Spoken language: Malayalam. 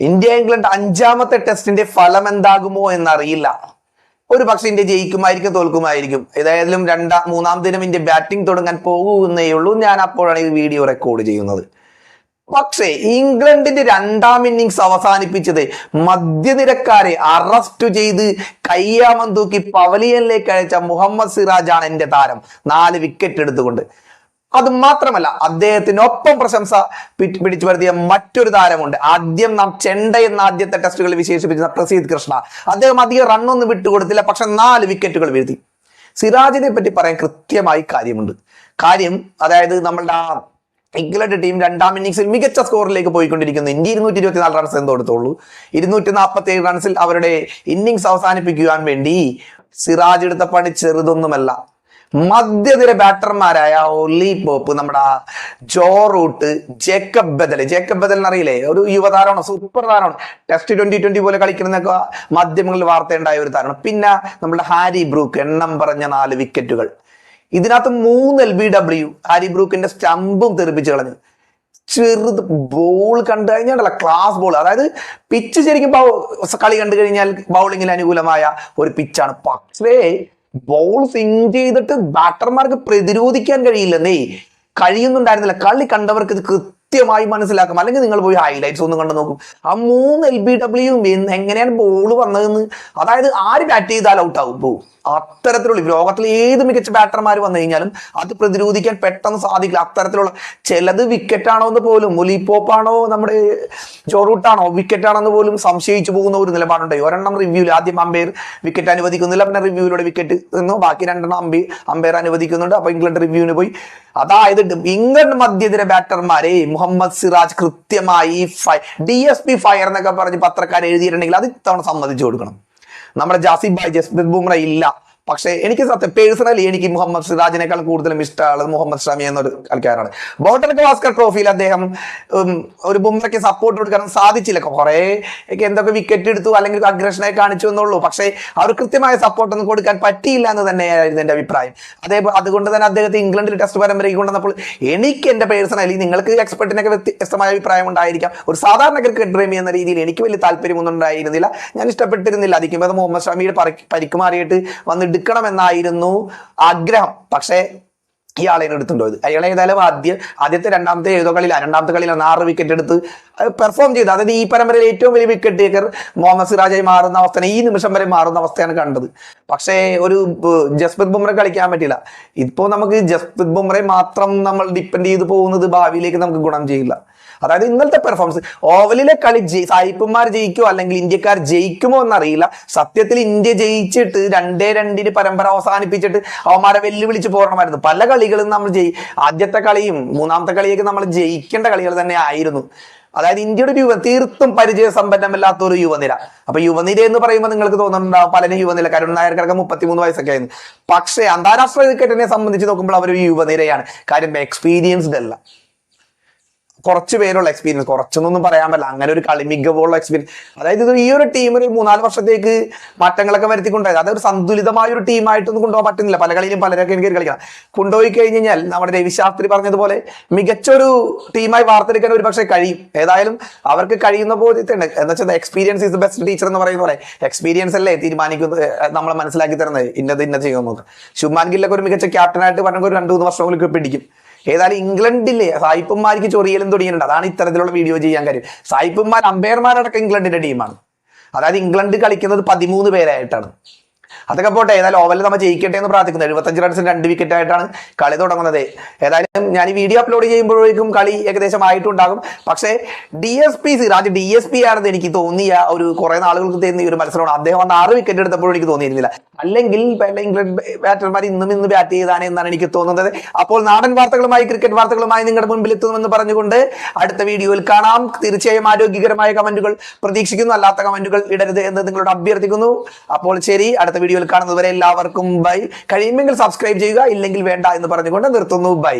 ഇന്ത്യ ഇംഗ്ലണ്ട് അഞ്ചാമത്തെ ടെസ്റ്റിന്റെ ഫലം എന്താകുമോ എന്നറിയില്ല. ഒരു പക്ഷെ ഇന്ത്യ ജയിക്കുമായിരിക്കും, തോൽക്കുമായിരിക്കും. ഏതായാലും മൂന്നാം ദിനം ഇന്ത്യ ബാറ്റിംഗ് തുടങ്ങാൻ പോകുന്നേ ഉള്ളൂ. ഞാൻ അപ്പോഴാണ് ഈ വീഡിയോ റെക്കോർഡ് ചെയ്യുന്നത്. പക്ഷേ ഇംഗ്ലണ്ടിന്റെ രണ്ടാം ഇന്നിങ്സ് അവസാനിപ്പിച്ചത് മധ്യനിരക്കാരെ അറസ്റ്റ് ചെയ്ത് കയ്യാമം തൂക്കി പവലിയനിലേക്ക് അയച്ച മുഹമ്മദ് സിറാജ് ആണ് എന്റെ താരം, 4 വിക്കറ്റ് എടുത്തുകൊണ്ട്. അത് മാത്രമല്ല, അദ്ദേഹത്തിനൊപ്പം പ്രശംസ പിടിച്ചു വരുത്തിയ മറ്റൊരു താരമുണ്ട്. ആദ്യം നാം ചെണ്ട എന്ന ആദ്യത്തെ ടെസ്റ്റുകളിൽ വിശേഷിപ്പിച്ച പ്രസീദ് കൃഷ്ണ. അദ്ദേഹം അധികം റണ്ണൊന്നും വിട്ടുകൊടുത്തില്ല, പക്ഷെ 4 വിക്കറ്റുകൾ വീഴ്ത്തി. സിറാജിനെ പറ്റി പറയാൻ കൃത്യമായി കാര്യം അതായത് നമ്മളുടെ ഇംഗ്ലണ്ട് ടീം രണ്ടാം ഇന്നിംഗ്സിൽ മികച്ച സ്കോറിലേക്ക് പോയിക്കൊണ്ടിരിക്കുന്നു. India 224 runs എന്തോടത്തുള്ളൂ. 247 റൺസിൽ അവരുടെ ഇന്നിംഗ്സ് അവസാനിപ്പിക്കുവാൻ വേണ്ടി സിറാജ് എടുത്ത പണി ചെറുതൊന്നുമല്ല. മധ്യനിര ബാറ്റർമാരായ ഒലി പോപ്പ്, നമ്മുടെ ജോ റൂട്ട്, ജേക്കബ് ബദൽ എന്നറിയില്ലേ, ഒരു യുവതാരമാണ്, സൂപ്പർ താരമാണ്. ടെസ്റ്റ് 2020 പോലെ കളിക്കുന്നതൊക്കെ മാധ്യമങ്ങളിൽ വാർത്തയുണ്ടായ ഒരു താരമാണ്. പിന്നെ നമ്മുടെ ഹാരി ബ്രൂക്ക്, എണ്ണം പറഞ്ഞ 4 വിക്കറ്റുകൾ. ഇതിനകത്ത് 3 LBW. ഹാരി ബ്രൂക്കിന്റെ സ്റ്റമ്പും തെറിപ്പിച്ച് കളഞ്ഞു. ചെറുത് ബോൾ കണ്ടു കഴിഞ്ഞാൽ ക്ലാസ് ബോൾ. അതായത് പിച്ച് ശരിക്കും കളി കണ്ടു കഴിഞ്ഞാൽ ബൗളിങ്ങിന് അനുകൂലമായ ഒരു പിച്ചാണ്. പക്ഷേ ബോൾ സ്വിങ് ചെയ്തിട്ട് ബാറ്റർമാർക്ക് പ്രതിരോധിക്കാൻ കഴിയുന്നുണ്ടായിരുന്നില്ല. കളി കണ്ടവർക്ക് ഇത് കൃത്യമായി മനസ്സിലാക്കും. അല്ലെങ്കിൽ നിങ്ങൾ പോയി ഹൈലൈറ്റ്സ് ഒന്നും കണ്ടു നോക്കും. ആ 3 LBW എങ്ങനെയാണ് ബോൾ വന്നതെന്ന്, അതായത് ആര് ബാറ്റ് ചെയ്താൽ ഔട്ട് ആവും പോവും. അത്തരത്തിലുള്ള ലോകത്തിലെ ഏത് മികച്ച ബാറ്റർമാർ വന്നു കഴിഞ്ഞാലും അത് പ്രതിരോധിക്കാൻ പെട്ടെന്ന് സാധിക്കില്ല. അത്തരത്തിലുള്ള ചിലത് വിക്കറ്റാണോ എന്ന് പോലും, ഒലിപ്പോപ്പാണോ നമ്മുടെ ജോറൂട്ടാണോ വിക്കറ്റാണെന്ന് പോലും സംശയിച്ചു പോകുന്ന ഒരു നിലപാടുണ്ടായി. ഒരെണ്ണം റിവ്യൂവിൽ ആദ്യം അമ്പയർ വിക്കറ്റ് അനുവദിക്കുന്നില്ല, പിന്നെ റിവ്യൂവിലൂടെ വിക്കറ്റ് നിന്നു, ബാക്കി 2 അമ്പയർ അനുവദിക്കുന്നുണ്ട്. അപ്പൊ ഇംഗ്ലണ്ട് റിവ്യൂവിന് പോയി. അതായത് ഇംഗ്ലണ്ട് മധ്യനിര ബാറ്റർമാരെ മുഹമ്മദ് സിറാജ് കൃത്യമായി DSP ഫയർ എന്നൊക്കെ പറഞ്ഞ് പത്രക്കാർ എഴുതിയിട്ടുണ്ടെങ്കിൽ അത് ഇത്തവണ സമ്മതിച്ചു കൊടുക്കണം. നമ്മുടെ ജസ്പ്രീത് ബുംറ ഇല്ല. പക്ഷേ എനിക്ക് പേഴ്സണലി എനിക്ക് മുഹമ്മദ് സിറാജിനേക്കാൾ കൂടുതലും ഇഷ്ടമുള്ളത് മുഹമ്മദ് ഷമി എന്നൊരു കളിക്കാരാണ്. ബോട്ടൻ ഗവാസ്കർ ട്രോഫിയിൽ അദ്ദേഹം ഒരു ബുംറയ്ക്ക് സപ്പോർട്ട് കൊടുക്കാൻ സാധിച്ചില്ല. കുറെ എന്തൊക്കെ വിക്കറ്റ് എടുത്തു, അല്ലെങ്കിൽ അഗ്രഷനെ കാണിച്ചു എന്നുള്ളൂ. പക്ഷേ അവർ കൃത്യമായ സപ്പോർട്ട് ഒന്നും കൊടുക്കാൻ പറ്റിയില്ല എന്ന് തന്നെയായിരുന്നു എന്റെ അഭിപ്രായം. അതുകൊണ്ട് തന്നെ അദ്ദേഹത്തെ ഇംഗ്ലണ്ടിൽ ടെസ്റ്റ് പരമ്പരയ്ക്ക് കൊണ്ടുവന്നപ്പോൾ എനിക്ക് എന്റെ പേഴ്സണലി, നിങ്ങൾക്ക് എക്സ്പെർട്ടിനൊക്കെ വ്യത്യസ്തമായ അഭിപ്രായം ഉണ്ടായിരിക്കാം, ഒരു സാധാരണ ക്രിക്കറ്റ് പ്രേമി എന്ന രീതിയിൽ എനിക്ക് വലിയ താല്പര്യമൊന്നും ഉണ്ടായിരുന്നില്ല. ഞാൻ ഇഷ്ടപ്പെട്ടിരുന്നില്ല. അതിക്കുമ്പോൾ മുഹമ്മദ് ഷമിയുടെ പരിക്ക് മാറിയിട്ട് വന്ന് എടുക്കണമെന്നായിരുന്നു ആഗ്രഹം. പക്ഷേ ഇയാളെ എടുത്തുണ്ടോ ഇത്? അയാളെ ഏതായാലും ആദ്യത്തെ രണ്ടാമത്തെ 6 വിക്കറ്റ് എടുത്ത് പെർഫോം ചെയ്ത്, അതായത് ഈ പരമ്പരയിൽ ഏറ്റവും വലിയ വിക്കറ്റ് ടേക്കർ മുഹമ്മദ് സിറാജായി മാറുന്ന അവസ്ഥയാണ്, ഈ നിമിഷം വരെ മാറുന്ന അവസ്ഥയാണ് കണ്ടത്. പക്ഷേ ഒരു ജസ്പ്രീത് ബുംറ കളിക്കാൻ പറ്റില്ല. ഇപ്പോൾ നമുക്ക് ജസ്പ്രീത് ബുംറയെ മാത്രം നമ്മൾ ഡിപ്പെൻഡ് ചെയ്ത് പോകുന്നത് ഭാവിയിലേക്ക് നമുക്ക് ഗുണം ചെയ്യില്ല. അതായത് ഇന്നലത്തെ പെർഫോമൻസ്, ഓവലിലെ കളി സായിപ്പന്മാർ ജയിക്കുമോ അല്ലെങ്കിൽ ഇന്ത്യക്കാർ ജയിക്കുമോ എന്നറിയില്ല. സത്യത്തിൽ ഇന്ത്യ ജയിച്ചിട്ട് 2-2 പരമ്പര അവസാനിപ്പിച്ചിട്ട് അവന്മാരെ വെല്ലുവിളിച്ച് പോരണമായിരുന്നു. പല കളികളും നമ്മൾ ആദ്യത്തെ കളിയും മൂന്നാമത്തെ കളിയൊക്കെ നമ്മൾ ജയിക്കേണ്ട കളികൾ തന്നെ ആയിരുന്നു. അതായത് ഇന്ത്യയുടെ തീർത്തും പരിചയസമ്പന്നമല്ലാത്ത ഒരു യുവനിര. അപ്പൊ യുവനിര എന്ന് പറയുമ്പോൾ നിങ്ങൾക്ക് തോന്നുന്നുണ്ടാവും പലരും യുവനിര, കരുൺ നായർക്കൊക്കെ 33 വയസ്സൊക്കെ ആയിരുന്നു. പക്ഷേ അന്താരാഷ്ട്ര ക്രിക്കറ്റിനെ സംബന്ധിച്ച് നോക്കുമ്പോൾ അവരൊരു യുവനിരയാണ്. കാര്യം എക്സ്പീരിയൻസ്ഡ് അല്ല, കുറച്ച് പേരുള്ള എക്സ്പീരിയൻസ്, കുറച്ചൊന്നും പറയാൻ പറ്റില്ല, അങ്ങനെ ഒരു കളി മികവുള്ള എക്സ്പീരിയൻസ്. അതായത് ഇത് ഈ ഒരു ടീം ഒരു 3-4 വർഷത്തേക്ക് മാറ്റങ്ങളൊക്കെ വരുത്തിക്കൊണ്ടായത്. അതൊരു സന്തുലിതമായ ഒരു ടീമായിട്ടൊന്നും കൊണ്ടുപോകാൻ പറ്റുന്നില്ല. പല കളിയിലും പലരൊക്കെ എനിക്ക് കളിക്കണം. കൊണ്ടുപോയി കഴിഞ്ഞാൽ നമ്മുടെ രവിശാസ്ത്രി പറഞ്ഞതുപോലെ മികച്ചൊരു ടീമായി വാർത്തെടുക്കാൻ ഒരു പക്ഷേ കഴിയും. ഏതായാലും അവർക്ക് കഴിയുന്ന ബോധ്യത്തുണ്ട്. എന്ന് വെച്ചാൽ experience is the best teacher എന്ന് പറയുന്ന പോലെ എക്സ്പീരിയൻസ് അല്ലേ തീരുമാനിക്കുന്നത്, നമ്മളെ മനസ്സിലാക്കി തരുന്നത് ഇന്നത് ചെയ്യുന്നത്. ശുഭ്മാൻ ഗില്ലൊക്കെ ഒരു മികച്ച ക്യാപ്റ്റനായിട്ട് പറഞ്ഞ ഒരു 2-3 വർഷങ്ങൾക്ക് പിടിക്കും. ഏതായാലും ഇംഗ്ലണ്ടിലെ സായിപ്പന്മാർക്ക് ചൊറിയലും തുടങ്ങിയിട്ടുണ്ട്. അതാണ് ഇത്തരത്തിലുള്ള വീഡിയോ ചെയ്യാൻ കാര്യം. സായിപ്പന്മാർ അമ്പയർമാരടക്കം ഇംഗ്ലണ്ടിന്റെ ടീമാണ്. അതായത് ഇംഗ്ലണ്ട് കളിക്കുന്നത് 13 പേരായിട്ടാണ്. അതൊക്കെ പോട്ടെ, ഏതായാലും ഓവലിൽ നമ്മൾ ജയിക്കട്ടെ എന്ന് പ്രാർത്ഥിക്കുന്നത്. 75 റൺസിന് 2 വിക്കറ്റ് ആയിട്ടാണ് കളി തുടങ്ങുന്നത്. ഏതായാലും ഞാൻ ഈ വീഡിയോ അപ്ലോഡ് ചെയ്യുമ്പോഴേക്കും കളി ഏകദേശം ആയിട്ടുണ്ടാകും. പക്ഷേ DSP ആണെന്ന് എനിക്ക് തോന്നിയ ഒരു കുറെ നാളുകൾക്ക് തോന്നിയ ഒരു മത്സരമാണ്. അദ്ദേഹം 6 വിക്കറ്റ് എടുത്തപ്പോഴും എനിക്ക് തോന്നിയിരുന്നില്ല. അല്ലെങ്കിൽ ഇംഗ്ലണ്ട് ബാറ്റർമാർ ഇന്ന് ബാറ്റ് ചെയ്താണ് എന്നാണ് എനിക്ക് തോന്നുന്നത്. അപ്പോൾ നാടൻ വാർത്തകളുമായി, ക്രിക്കറ്റ് വാർത്തകളുമായി നിങ്ങളുടെ മുൻപിൽ എത്തുമെന്ന് പറഞ്ഞുകൊണ്ട് അടുത്ത വീഡിയോയിൽ കാണാം. തീർച്ചയായും ആരോഗ്യകരമായ കമന്റുകൾ പ്രതീക്ഷിക്കുന്നു, അല്ലാത്ത കമന്റുകൾ ഇടരുത് എന്ന് നിങ്ങളോട് അഭ്യർത്ഥിക്കുന്നു. അപ്പോൾ ശരി, അടുത്ത വീഡിയോയിൽ കാണുന്നതുവരെ എല്ലാവർക്കും ബൈ. കഴിയുമെങ്കിൽ സബ്സ്ക്രൈബ് ചെയ്യുക, ഇല്ലെങ്കിൽ വേണ്ട എന്ന് പറഞ്ഞുകൊണ്ട് നിർത്തുന്നു. ബൈ.